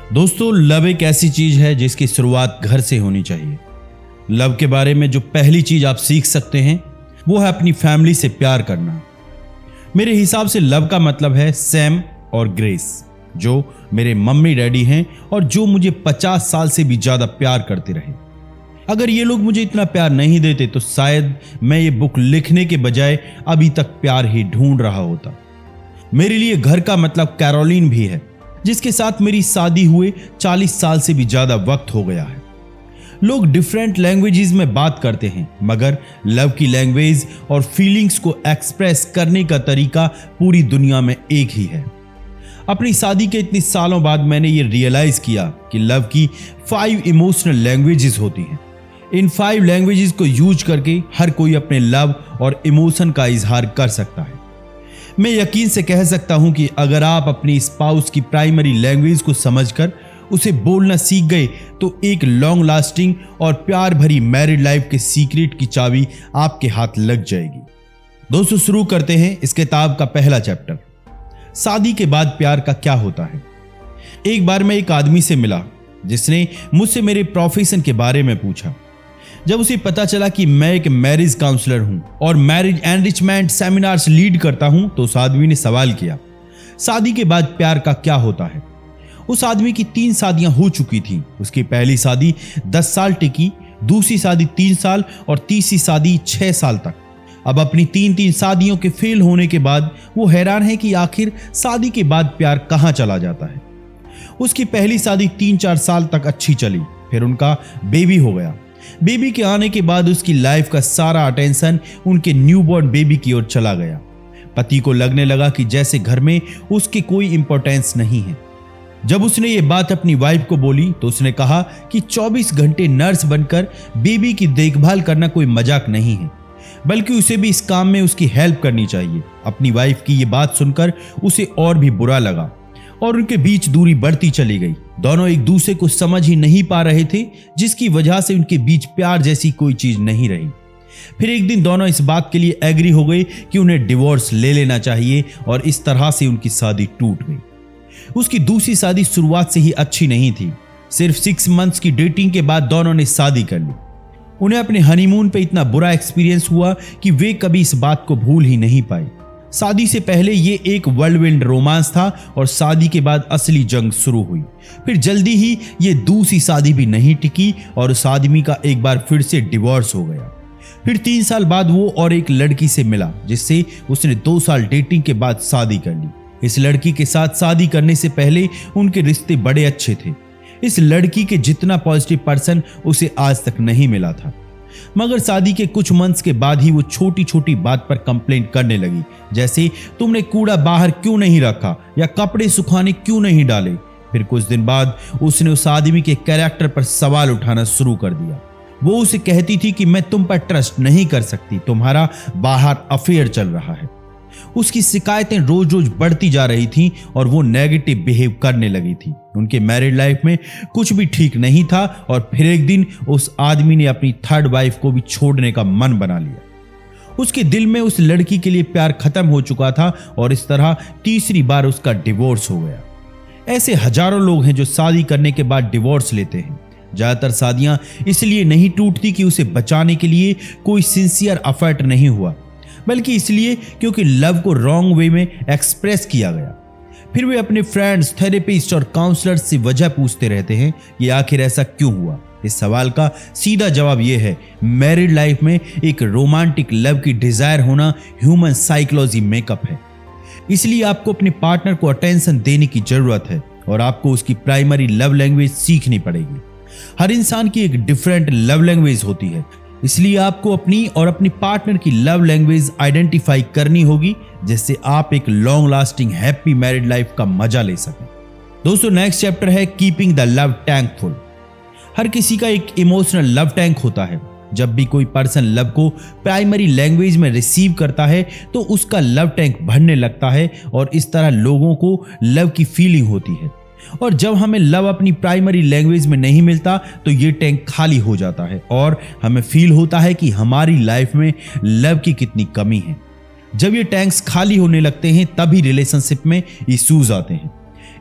दोस्तों, लव एक ऐसी चीज है जिसकी शुरुआत घर से होनी चाहिए। लव के बारे में जो पहली चीज आप सीख सकते हैं वो है अपनी फैमिली से प्यार करना। मेरे हिसाब से लव का मतलब है सैम और ग्रेस, जो मेरे मम्मी डैडी हैं और जो मुझे 50 साल से भी ज्यादा प्यार करते रहे। अगर ये लोग मुझे इतना प्यार नहीं देते तो शायद मैं ये बुक लिखने के बजाय अभी तक प्यार ही ढूंढ रहा होता। मेरे लिए घर का मतलब कैरोलिन भी है, जिसके साथ मेरी शादी हुए 40 साल से भी ज्यादा वक्त हो गया है। लोग डिफरेंट लैंग्वेजेस में बात करते हैं, मगर लव की लैंग्वेज और फीलिंग्स को एक्सप्रेस करने का तरीका पूरी दुनिया में एक ही है। अपनी शादी के इतने सालों बाद मैंने ये रियलाइज किया कि लव की 5 इमोशनल लैंग्वेजेस होती हैं। इन 5 लैंग्वेजेस को यूज करके हर कोई अपने लव और इमोशन का इजहार कर सकता है। मैं यकीन से कह सकता हूं कि अगर आप अपनी स्पाउस की प्राइमरी लैंग्वेज को समझकर उसे बोलना सीख गए तो एक लॉन्ग लास्टिंग और प्यार भरी मैरिड लाइफ के सीक्रेट की चाबी आपके हाथ लग जाएगी। दोस्तों, शुरू करते हैं इस किताब का पहला चैप्टर, शादी के बाद प्यार का क्या होता है। एक बार मैं एक आदमी से मिला जिसने मुझसे मेरे प्रोफेशन के बारे में पूछा। जब उसे पता चला कि मैं एक मैरिज काउंसलर हूं और मैरिज एनरिचमेंट सेमिनार्स लीड करता हूं, तो उस आदमी ने सवाल किया, शादी के बाद प्यार का क्या होता है। उस आदमी की 3 शादियां हो चुकी थी। उसकी पहली शादी 10 साल टिकी, दूसरी शादी 3 साल और तीसरी शादी 6 साल तक। अब अपनी 3 शादियों के फेल होने के बाद वो हैरान है कि आखिर शादी के बाद प्यार कहां चला जाता है। उसकी पहली शादी 3-4 साल तक अच्छी चली, फिर उनका बेबी हो गया। बेबी के आने के बाद उसकी लाइफ का सारा अटेंशन उनके न्यूबॉर्न बेबी की ओर चला गया। पति को लगने लगा कि जैसे घर में उसकी कोई इंपॉर्टेंस नहीं है। जब उसने ये बात अपनी वाइफ को बोली तो उसने कहा कि 24 घंटे नर्स बनकर बेबी की देखभाल करना कोई मजाक नहीं है, बल्कि उसे भी इस काम में उसकी हेल्प करनी चाहिए। अपनी वाइफ की ये बात सुनकर उसे और भी बुरा लगा और उनके बीच दूरी बढ़ती चली गई। दोनों एक दूसरे को समझ ही नहीं पा रहे थे, जिसकी वजह से उनके बीच प्यार जैसी कोई चीज नहीं रही। फिर एक दिन दोनों इस बात के लिए एग्री हो गए कि उन्हें डिवोर्स ले लेना चाहिए और इस तरह से उनकी शादी टूट गई। उसकी दूसरी शादी शुरुआत से ही अच्छी नहीं थी। सिर्फ 6 मंथ्स की डेटिंग के बाद दोनों ने शादी कर ली। उन्हें अपने हनीमून पे इतना बुरा एक्सपीरियंस हुआ कि वे कभी इस बात को भूल ही नहीं पाए। शादी से पहले ये एक वर्ल्डविंड रोमांस था और शादी के बाद असली जंग शुरू हुई। फिर जल्दी ही ये दूसरी शादी भी नहीं टिकी और उस आदमी का एक बार फिर से डिवोर्स हो गया। फिर 3 साल बाद वो और एक लड़की से मिला जिससे उसने 2 साल डेटिंग के बाद शादी कर ली। इस लड़की के साथ शादी करने से पहले उनके रिश्ते बड़े अच्छे थे। इस लड़की के जितना पॉजिटिव पर्सन उसे आज तक नहीं मिला था, मगर शादी के कुछ मंथ्स के बाद ही वो छोटी छोटी बात पर कंप्लेंट करने लगी, जैसे तुमने कूड़ा बाहर क्यों नहीं रखा या कपड़े सुखाने क्यों नहीं डाले। फिर कुछ दिन बाद उसने उस आदमी के कैरेक्टर पर सवाल उठाना शुरू कर दिया। वो उसे कहती थी कि मैं तुम पर ट्रस्ट नहीं कर सकती, तुम्हारा बाहर अफेयर चल रहा है। उसकी शिकायतें रोज रोज बढ़ती जा रही थीं और वो नेगेटिव बिहेव करने लगी थी। उनके मैरिड लाइफ में कुछ भी ठीक नहीं था और फिर एक दिन उस आदमी ने अपनी 3rd वाइफ को भी छोड़ने का मन बना लिया। उसके दिल में उस लड़की के लिए प्यार खत्म हो चुका था और इस तरह तीसरी बार उसका डिवोर्स हो गया। ऐसे हजारों लोग हैं जो शादी करने के बाद डिवोर्स लेते हैं। ज्यादातर शादियां इसलिए नहीं टूटती कि उसे बचाने के लिए कोई सिंसियर एफर्ट नहीं हुआ, बल्कि इसलिए क्योंकि लव को रॉन्ग वे में एक्सप्रेस किया गया। फिर वे अपने फ्रेंड्स, थेरेपिस्ट और काउंसलर्स से वजह पूछते रहते हैं कि आखिर ऐसा क्यों हुआ। इस सवाल का सीधा जवाब यह है, मैरिड लाइफ में एक रोमांटिक लव की डिजायर होना ह्यूमन साइकोलॉजी मेकअप है। इसलिए आपको अपने पार्टनर को अटेंशन देने की जरूरत है और आपको उसकी प्राइमरी लव लैंग्वेज सीखनी पड़ेगी। हर इंसान की एक डिफरेंट लव लैंग्वेज होती है, इसलिए आपको अपनी और अपनी पार्टनर की लव लैंग्वेज आइडेंटिफाई करनी होगी, जिससे आप एक long lasting happy married life का मजा ले सकें। दोस्तों, नेक्स्ट चैप्टर है keeping the love tank full. हर किसी का एक इमोशनल लव टैंक होता है। जब भी कोई पर्सन लव को प्राइमरी लैंग्वेज में रिसीव करता है तो उसका लव टैंक भरने लगता है और इस तरह लोगों को लव की फीलिंग होती है। और जब हमें लव अपनी प्राइमरी लैंग्वेज में नहीं मिलता तो ये टैंक खाली हो जाता है और हमें फील होता है कि हमारी लाइफ में लव की कितनी कमी है। जब ये टैंक्स खाली होने लगते हैं तभी रिलेशनशिप में इश्यूज आते हैं।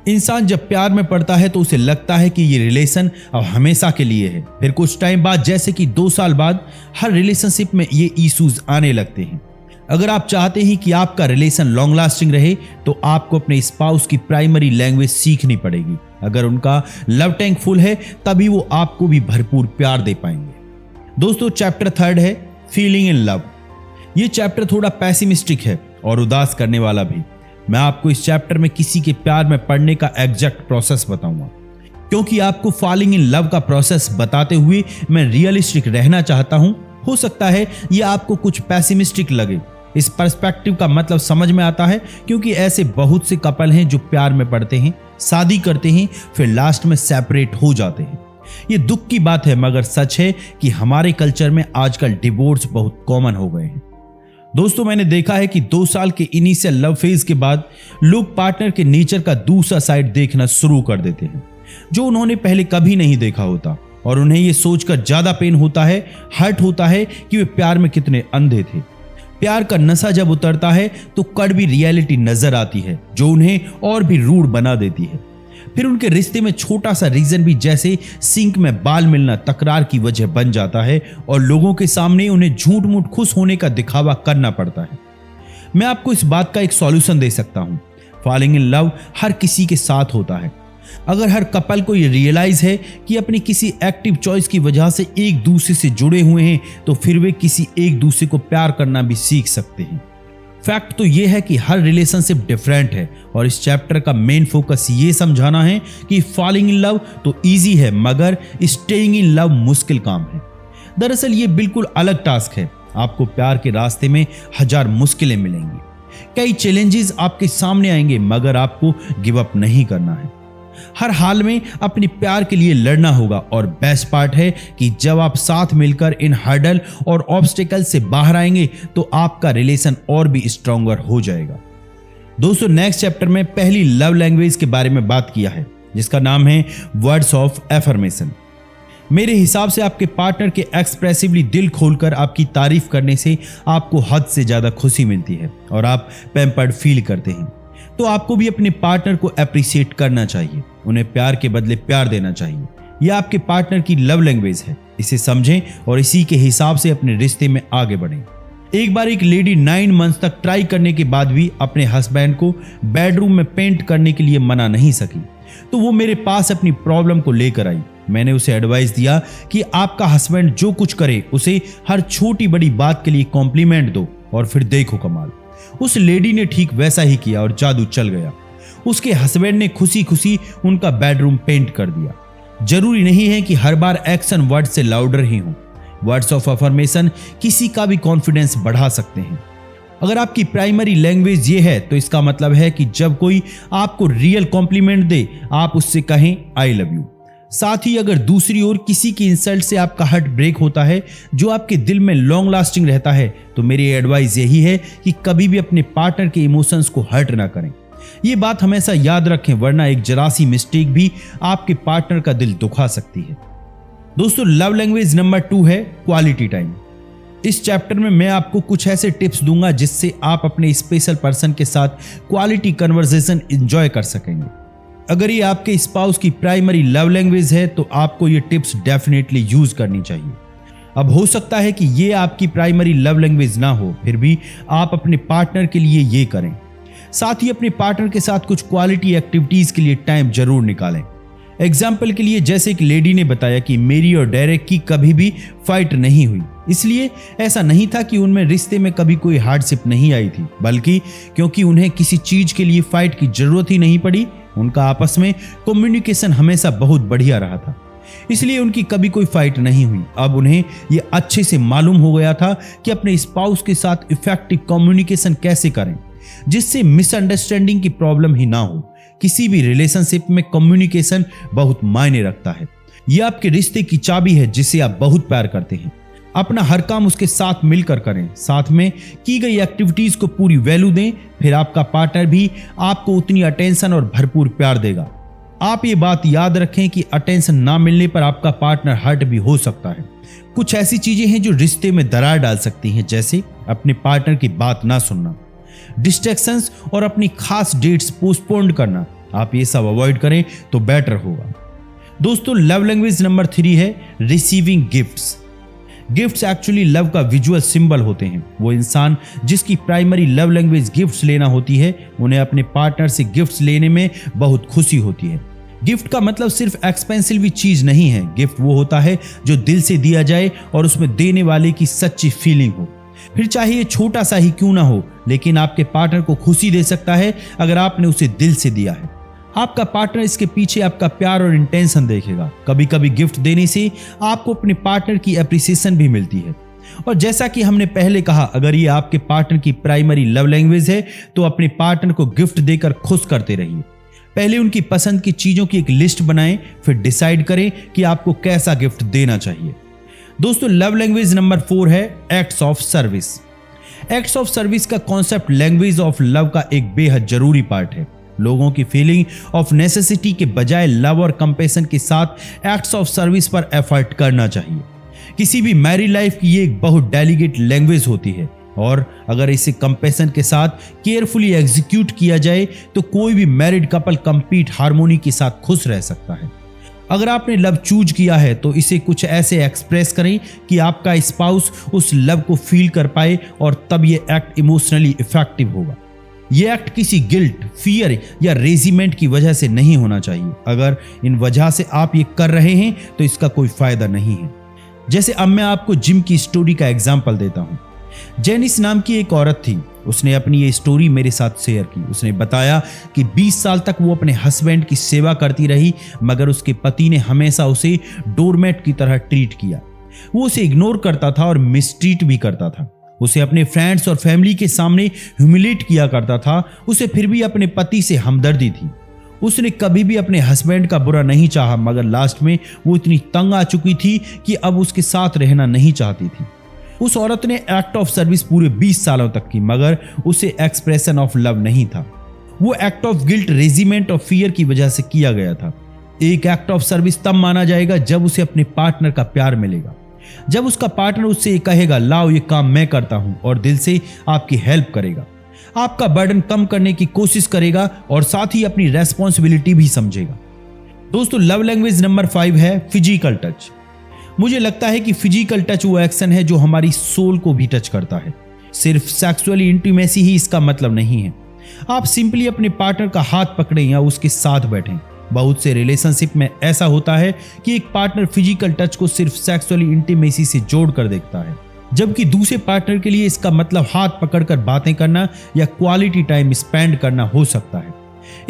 इंसान जब प्यार में पड़ता है तो उसे लगता है कि ये रिलेशन अब हमेशा के लिए है। फिर कुछ टाइम बाद, जैसे कि 2 साल बाद, हर रिलेशनशिप में ये इश्यूज आने लगते हैं। अगर आप चाहते हैं कि आपका रिलेशन लॉन्ग लास्टिंग रहे तो आपको अपने स्पाउस की प्राइमरी लैंग्वेज सीखनी पड़ेगी। अगर उनका लव टैंक फुल है तभी वो आपको भी भरपूर प्यार दे पाएंगे। दोस्तों, चैप्टर 3 है फीलिंग इन लव। ये चैप्टर थोड़ा पैसिमिस्टिक है और उदास करने वाला भी। मैं आपको इस चैप्टर में किसी के प्यार में पड़ने का एग्जैक्ट प्रोसेस बताऊंगा, क्योंकि आपको फॉलिंग इन लव का प्रोसेस बताते हुए मैं रियलिस्टिक रहना चाहता हूं। हो सकता है ये आपको कुछ पैसिमिस्टिक लगे। इस पर्सपेक्टिव का मतलब समझ में आता है, क्योंकि ऐसे बहुत से कपल हैं जो प्यार में पड़ते हैं, शादी करते हैं, फिर लास्ट में सेपरेट हो जाते हैं। ये दुख की बात है, मगर सच है कि हमारे कल्चर में आजकल डिवोर्स बहुत कॉमन हो गए हैं। दोस्तों, मैंने देखा है कि 2 साल के इनिशियल लव फेज के बाद लोग पार्टनर के नेचर का दूसरा साइड देखना शुरू कर देते हैं, जो उन्होंने पहले कभी नहीं देखा होता, और उन्हें यह सोचकर ज्यादा पेन होता है, हर्ट होता है कि वे प्यार में कितने अंधे थे। प्यार का नशा जब उतरता है तो कड़वी रियलिटी नजर आती है, जो उन्हें और भी रूड बना देती है। फिर उनके रिश्ते में छोटा सा रीजन भी, जैसे सिंक में बाल मिलना, तकरार की वजह बन जाता है, और लोगों के सामने उन्हें झूठ मूठ खुश होने का दिखावा करना पड़ता है। मैं आपको इस बात का एक सॉल्यूशन दे सकता हूं। फॉलिंग इन लव हर किसी के साथ होता है। अगर हर कपल को ये रियलाइज है कि अपनी किसी एक्टिव चॉइस की वजह से एक दूसरे से जुड़े हुए हैं, तो फिर वे किसी एक दूसरे को प्यार करना भी सीख सकते हैं। फैक्ट तो ये है कि हर रिलेशनशिप डिफरेंट है, और इस चैप्टर का मेन फोकस ये समझाना है कि फॉलिंग इन लव तो इजी है, मगर स्टेइंग इन लव मुश्किल काम है। दरअसल ये बिल्कुल अलग टास्क है। आपको प्यार के रास्ते में 1000 मुश्किलें मिलेंगी, कई चैलेंजेस आपके सामने आएंगे, मगर आपको गिव अप नहीं करना है। हर हाल में अपने प्यार के लिए लड़ना होगा, और बेस्ट पार्ट है कि जब आप साथ मिलकर इन हर्डल और ऑब्स्टिकल से बाहर आएंगे तो आपका रिलेशन और भी स्ट्रॉन्गर हो जाएगा। दोस्तों, नेक्स्ट चैप्टर में पहली लव लैंग्वेज के बारे में बात किया है, जिसका नाम है वर्ड्स ऑफ एफर्मेशन। मेरे हिसाब से आपके पार्टनर के एक्सप्रेसिवली दिल खोलकर आपकी तारीफ करने से आपको हद से ज्यादा खुशी मिलती है और आप पैम्पर्ड फील करते हैं। तो आपको भी अपने पार्टनर को अप्रिशिएट करना चाहिए, उन्हें प्यार के बदले प्यार देना चाहिए। यह आपके पार्टनर की लव लैंग्वेज है। इसे समझें और इसी के हिसाब से अपने रिश्ते में आगे बढ़ें। एक बार एक लेडी 9 मंथ्स तक ट्राई करने के बाद भी अपने हस्बैंड को बेडरूम में पेंट करने के लिए मना नहीं सकी, तो वो मेरे पास अपनी प्रॉब्लम को लेकर आई। मैंने उसे एडवाइस दिया कि आपका हस्बैंड जो कुछ करे उसे हर छोटी बड़ी बात के लिए कॉम्प्लीमेंट दो और फिर देखो कमाल। उस लेडी ने ठीक वैसा ही किया और जादू चल गया। उसके हस्बैंड ने खुशी खुशी उनका बेडरूम पेंट कर दिया। जरूरी नहीं है कि हर बार एक्शन वर्ड से लाउडर ही हो। वर्ड्स ऑफ अफर्मेशन किसी का भी कॉन्फिडेंस बढ़ा सकते हैं। अगर आपकी प्राइमरी लैंग्वेज ये है तो इसका मतलब है कि जब कोई आपको रियल कॉम्प्लीमेंट दे आप उससे कहें आई लव यू। साथ ही अगर दूसरी ओर किसी की इंसल्ट से आपका हार्ट ब्रेक होता है जो आपके दिल में लॉन्ग लास्टिंग रहता है, तो मेरी एडवाइस यही है कि कभी भी अपने पार्टनर के इमोशंस को हर्ट ना करें। ये बात हमेशा याद रखें, वरना एक जरा सी मिस्टेक भी आपके पार्टनर का दिल दुखा सकती है। दोस्तों, लव लैंग्वेज नंबर 2 है क्वालिटी टाइम। इस चैप्टर में मैं आपको कुछ ऐसे टिप्स दूंगा जिससे आप अपने स्पेशल पर्सन के साथ क्वालिटी कन्वर्सेशन एंजॉय कर सकेंगे। अगर ये आपके स्पाउस की प्राइमरी लव लैंग्वेज है तो आपको ये टिप्स डेफिनेटली यूज करनी चाहिए। अब हो सकता है कि ये आपकी प्राइमरी लव लैंग्वेज ना हो, फिर भी आप अपने पार्टनर के लिए ये करें। साथ ही अपने पार्टनर के साथ कुछ क्वालिटी एक्टिविटीज के लिए टाइम जरूर निकालें। एग्जाम्पल के लिए, जैसे एक लेडी ने बताया कि मेरी और डेरेक की कभी भी फाइट नहीं हुई, इसलिए ऐसा नहीं था कि उनमें रिश्ते में कभी कोई हार्डशिप नहीं आई थी, बल्कि क्योंकि उन्हें किसी चीज के लिए फाइट की जरूरत ही नहीं पड़ी। उनका आपस में कम्युनिकेशन हमेशा बहुत बढ़िया रहा था, इसलिए उनकी कभी कोई फाइट नहीं हुई। अब उन्हें यह अच्छे से मालूम हो गया था कि अपने स्पाउस के साथ इफेक्टिव कम्युनिकेशन कैसे करें जिससे मिसअंडरस्टैंडिंग की प्रॉब्लम ही ना हो। किसी भी रिलेशनशिप में कम्युनिकेशन बहुत मायने रखता है। यह आपके रिश्ते की चाबी है जिसे आप बहुत प्यार करते हैं। अपना हर काम उसके साथ मिलकर करें, साथ में की गई एक्टिविटीज को पूरी वैल्यू दें, फिर आपका पार्टनर भी आपको उतनी अटेंशन और भरपूर प्यार देगा। आप ये बात याद रखें कि अटेंशन ना मिलने पर आपका पार्टनर हर्ट भी हो सकता है। कुछ ऐसी चीजें हैं जो रिश्ते में दरार डाल सकती हैं, जैसे अपने पार्टनर की बात ना सुनना, डिस्ट्रैक्शंस और अपनी खास डेट्स पोस्टपोन करना। आप ये सब अवॉइड करें तो बेटर होगा। दोस्तों, लव लैंग्वेज नंबर 3 है receiving gifts. Gifts actually love का विजुअल सिंबल होते हैं। वो इंसान जिसकी प्राइमरी लव लैंग्वेज गिफ्ट्स लेना होती है, उन्हें अपने पार्टनर से गिफ्ट्स लेने में बहुत खुशी होती है। गिफ्ट का मतलब सिर्फ एक्सपेंसिव भी चीज नहीं है। गिफ्ट वो होता है जो दिल से दिया जाए और उसमें देने वाले की सच्ची फीलिंग हो। फिर चाहे ये छोटा सा ही क्यों ना हो, लेकिन आपके पार्टनर को खुशी दे सकता है अगर आपने उसे दिल से दिया है। आपका पार्टनर इसके पीछे आपका प्यार और इंटेंशन देखेगा। कभी कभी गिफ्ट देने से आपको अपने पार्टनर की एप्रिसिएशन भी मिलती है। और जैसा कि हमने पहले कहा, अगर ये आपके पार्टनर की प्राइमरी लव लैंग्वेज है तो अपने पार्टनर को गिफ्ट देकर खुश करते रहिए। पहले उनकी पसंद की चीजों की एक लिस्ट बनाएं, फिर डिसाइड करें कि आपको कैसा गिफ्ट देना चाहिए। दोस्तों, लव लैंग्वेज नंबर 4 है acts of service. Acts of service का कॉन्सेप्ट लैंग्वेज ऑफ लव का एक बेहद जरूरी पार्ट है। लोगों की फीलिंग ऑफ नेसेसिटी के बजाय लव और कंपैशन के साथ एक्ट्स ऑफ सर्विस पर एफर्ट करना चाहिए। किसी भी मैरिड लाइफ की ये एक बहुत डेलिकेट लैंग्वेज होती है और अगर इसे कंपैशन के साथ केयरफुली एग्जीक्यूट किया जाए तो कोई भी मैरिड कपल कंप्लीट हार्मोनी के साथ खुश रह सकता है। अगर आपने लव चूज किया है तो इसे कुछ ऐसे एक्सप्रेस करें कि आपका स्पाउस उस लव को फील कर पाए और तब ये एक्ट इमोशनली इफेक्टिव होगा। ये एक्ट किसी गिल्ट, फियर या रेजिमेंट की वजह से नहीं होना चाहिए। अगर इन वजह से आप ये कर रहे हैं तो इसका कोई फायदा नहीं है। जैसे अब मैं आपको जिम की स्टोरी का एग्जाम्पल देता हूँ। जेनिस नाम की एक औरत थी। उसने अपनी ये स्टोरी मेरे साथ शेयर की। उसने बताया कि 20 साल तक वो अपने हस्बैंड की सेवा करती रही, मगर उसके पति ने हमेशा उसे डोरमैट की तरह ट्रीट किया। वो उसे इग्नोर करता था और मिसट्रीट भी करता था। उसे अपने फ्रेंड्स और फैमिली के सामने ह्यूमिलेट किया करता था। उसे फिर भी अपने पति से हमदर्दी थी। उसने कभी भी अपने हस्बैंड का बुरा नहीं चाहा, मगर लास्ट में वो इतनी तंग आ चुकी थी कि अब उसके साथ रहना नहीं चाहती थी। उस औरत ने एक्ट ऑफ सर्विस पूरे 20 सालों तक की, मगर उसे एक्सप्रेशन ऑफ लव नहीं था। वो एक्ट ऑफ गिल्ट, रेजिमेंट और फियर की वजह से किया गया था। एक एक्ट ऑफ सर्विस तब माना जाएगा जब उसे अपने पार्टनर का प्यार मिलेगा, जब उसका पार्टनर उससे ये कहेगा, लाओ ये काम मैं करता हूं, और दिल से आपकी हेल्प करेगा, आपका बर्डन कम करने की कोशिश करेगा और साथ ही अपनी रेस्पॉन्सिबिलिटी भी समझेगा। दोस्तों, लव लैंग्वेज नंबर 5 है फिजिकल टच। मुझे लगता है कि फिजिकल टच वो एक्शन है जो हमारी सोल को भी टच करता है। सिर्फ सेक्सुअली इंटीमेसी ही इसका मतलब नहीं है। आप सिंपली अपने पार्टनर का हाथ पकड़ें या उसके साथ बैठें। बहुत से रिलेशनशिप में ऐसा होता है कि एक पार्टनर फिजिकल टच को सिर्फ सेक्सुअली इंटीमेसी से जोड़ कर देखता है, जबकि दूसरे पार्टनर के लिए इसका मतलब हाथ पकड़कर बातें करना या क्वालिटी टाइम स्पेंड करना हो सकता है।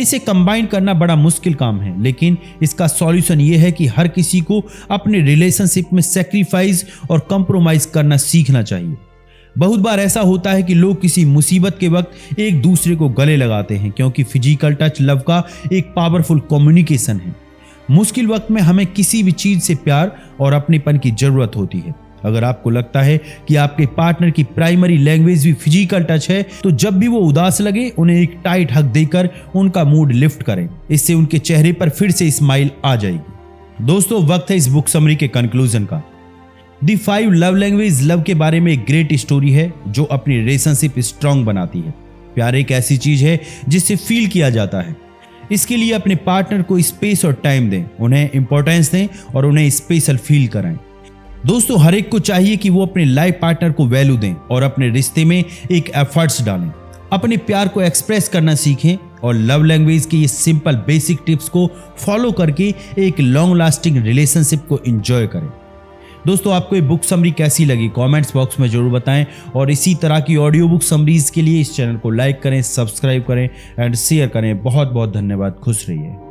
इसे कंबाइन करना बड़ा मुश्किल काम है, लेकिन इसका सॉल्यूशन यह है कि हर किसी को अपने रिलेशनशिप में सैक्रिफाइस और कंप्रोमाइज करना सीखना चाहिए। बहुत बार ऐसा होता है कि लोग किसी मुसीबत के वक्त एक दूसरे को गले लगाते हैं, क्योंकि फिजिकल टच लव का एक पावरफुल कम्युनिकेशन है। मुश्किल वक्त में हमें किसी भी चीज से प्यार और अपनेपन की जरूरत होती है। अगर आपको लगता है कि आपके पार्टनर की प्राइमरी लैंग्वेज भी फिजिकल टच है, तो जब भी वो उदास लगे उन्हें एक टाइट हग देकर उनका मूड लिफ्ट करें। इससे उनके चेहरे पर फिर से स्माइल आ जाएगी। दोस्तों, वक्त है इस बुक समरी के कंक्लूजन का। दी 5 लव लैंग्वेज लव के बारे में एक ग्रेट स्टोरी है जो अपनी रिलेशनशिप स्ट्रांग बनाती है। प्यार एक ऐसी चीज है जिससे फील किया जाता है। इसके लिए अपने पार्टनर को स्पेस और टाइम दें, उन्हें इंपॉर्टेंस दें और उन्हें स्पेशल फील कराएं। दोस्तों, हर एक को चाहिए कि वो अपने लाइफ पार्टनर को वैल्यू दें और अपने रिश्ते में एक एफर्ट्स डालें। अपने प्यार को एक्सप्रेस करना सीखें और लव लैंग्वेज के ये सिंपल बेसिक टिप्स को फॉलो करके एक लॉन्ग लास्टिंग रिलेशनशिप को एंजॉय करें। दोस्तों, आपको ये बुक समरी कैसी लगी कमेंट्स बॉक्स में जरूर बताएं और इसी तरह की ऑडियो बुक समरीज के लिए इस चैनल को लाइक करें, सब्सक्राइब करें एंड शेयर करें। बहुत बहुत धन्यवाद। खुश रहिए।